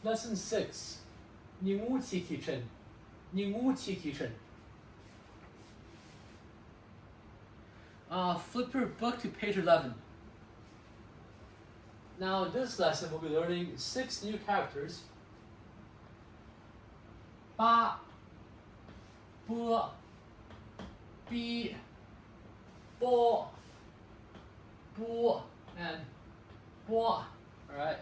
Lesson 6. Ninguchi kitchen. Ninguchi kitchen. Flip your book to page 11. Now, in this lesson, we'll be learning 6 new characters. Ba, bo, bi, bo, bu, and bo. Alright.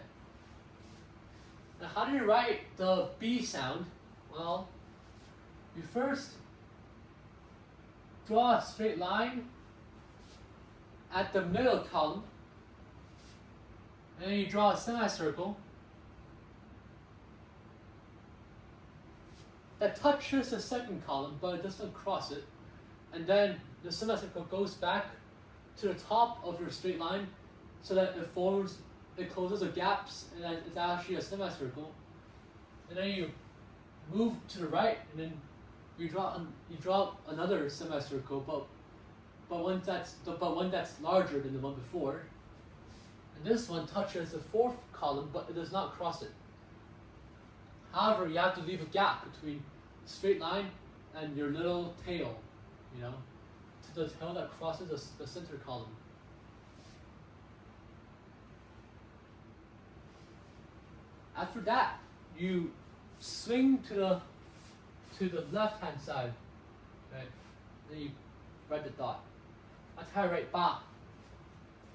Now, how do you write the B sound? Well, you first draw a straight line at the middle column, and then you draw a semicircle that touches the second column, but it doesn't cross it. And then the semicircle goes back to the top of your straight line so that it closes the gaps, and then it's actually a semicircle. And then you move to the right, and then you draw another semicircle, but one that's larger than the one before. And this one touches the fourth column, but it does not cross it. However, you have to leave a gap between the straight line and your little tail, to the tail that crosses the center column. After that, you swing to the left-hand side, okay? Then you write the dot. That's how I write ba.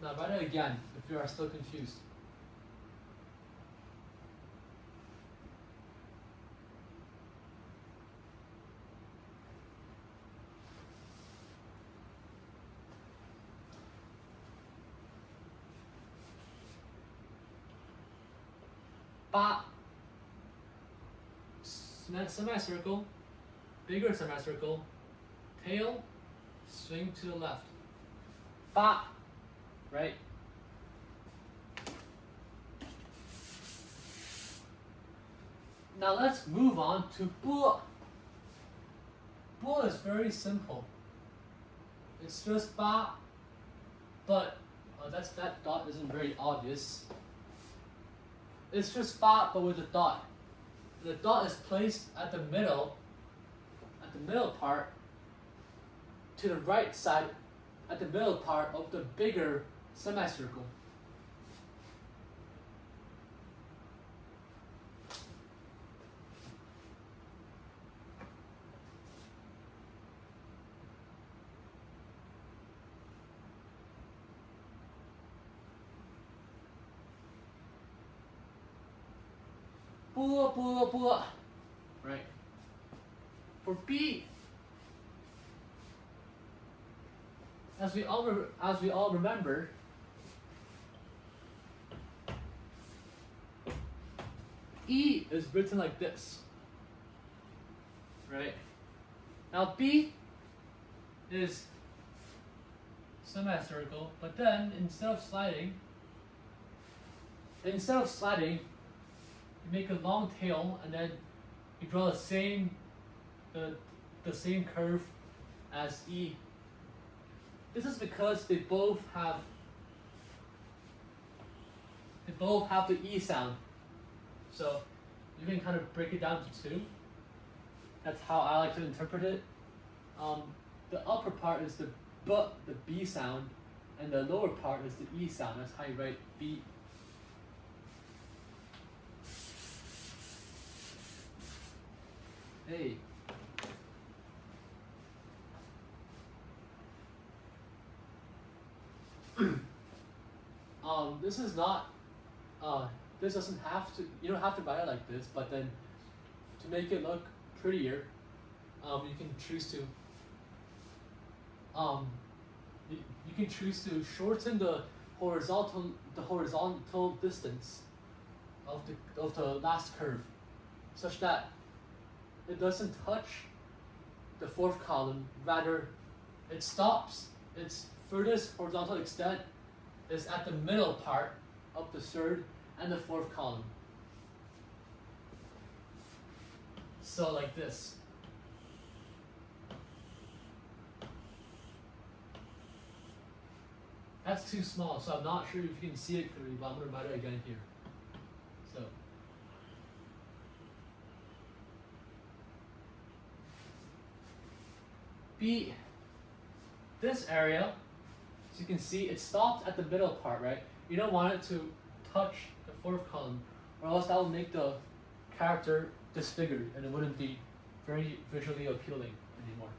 Now write it again if you are still confused. Ba. Semicircle, bigger semicircle, tail, swing to the left. Ba, right? Now let's move on to bu. Bu is very simple. It's just ba, but that dot isn't very obvious. It's just ba, but with a dot. The dot is placed at the middle part, to the right side, at the middle part of the bigger semicircle. Bu. Right. For B, as we all remember, E is written like this. Right. Now B is semicircle, but then instead of sliding, you make a long tail, and then you draw the same curve as E. This is because they both have the E sound. So you can kind of break it down to 2. That's how I like to interpret it. The upper part is the B sound, and the lower part is the E sound. That's how you write B. Hey. This is not. This doesn't have to. You don't have to write it like this, but then to make it look prettier, you can choose to. You can choose to shorten the horizontal distance of the last curve, such that it doesn't touch the fourth column. Rather, it stops. Its furthest horizontal extent is at the middle part of the third and the fourth column. So like this. That's too small, so I'm not sure if you can see it clearly, but I'm going to write it again here. So B, this area, as you can see, it stops at the middle part, right? You don't want it to touch the fourth column, or else that will make the character disfigured and it wouldn't be very visually appealing anymore.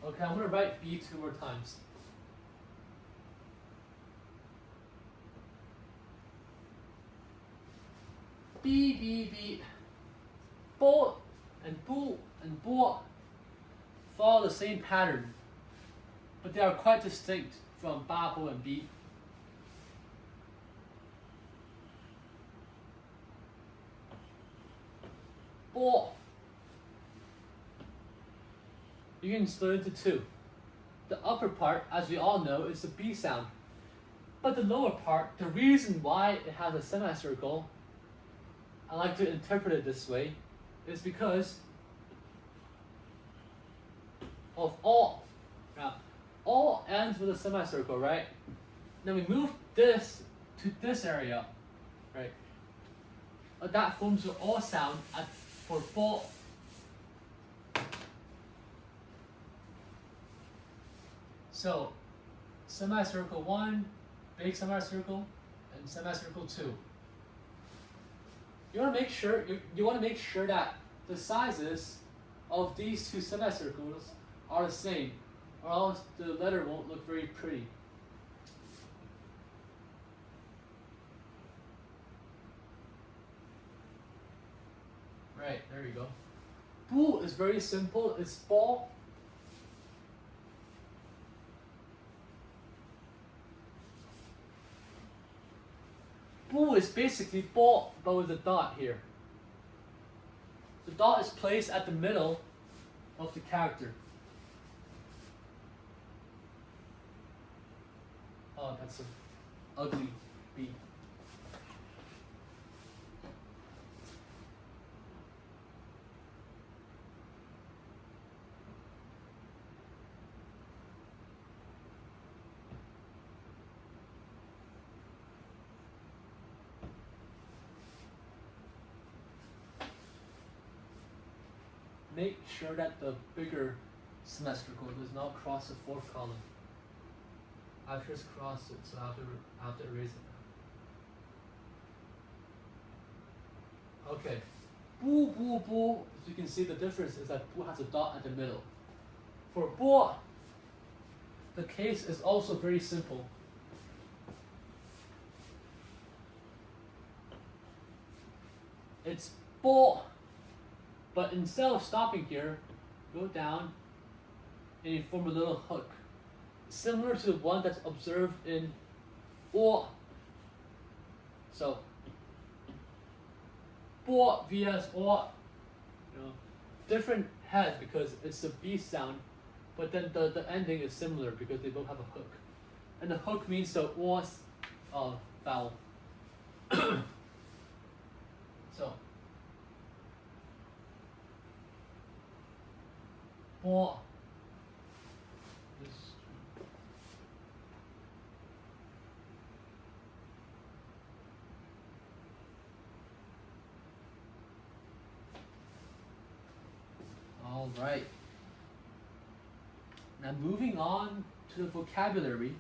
Okay, I'm gonna write B 2 more times. B, B, B. Bo and bu and bo follow the same pattern, but they are quite distinct from ba, bo, and bi. Bo. You can split into two. The upper part, as we all know, is the B sound. But the lower part, the reason why it has a semicircle, I like to interpret it this way, is because of all. Now, all ends with a semicircle, right? Then we move this to this area, right? That forms the all sound for bo. So, semicircle 1, big semicircle, and semicircle 2. You want to make sure that the sizes of these two semicircles are the same, or else the letter won't look very pretty. Right, there you go. Bu is very simple. It's ball. Bu is basically ball, but with a dot here. The dot is placed at the middle of the character. Oh, that's an ugly B. Make sure that the bigger semicircle does not cross the fourth column. I've just crossed it, so I have to erase it. Okay. Bu, bu, bu. As you can see, the difference is that bu has a dot at the middle. For bo, the case is also very simple. It's bo. But instead of stopping here, go down and you form a little hook, similar to the one that's observed in o. So, bo vs o, different head because it's the B sound, but then the ending is similar because they both have a hook. And the hook means the o vowel. So, bo. All right. Now moving on to the vocabulary.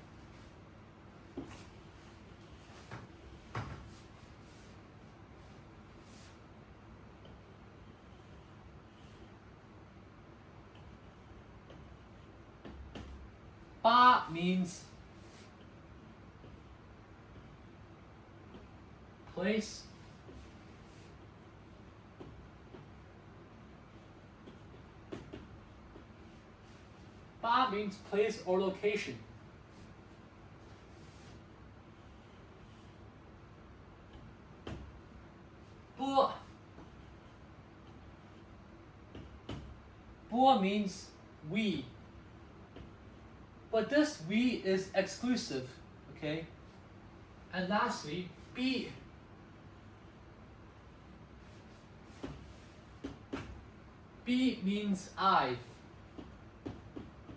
Ba means place. Ba means place or location. Bu. Bu means we. But this we is exclusive, okay? And lastly, bi. Bi means I.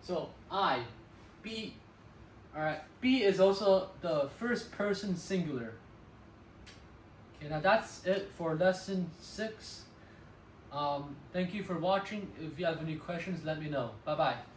So I, bi. Alright, bi is also the first person singular. Okay, now that's it for lesson 6 Thank you for watching. If you have any questions, let me know. Bye bye.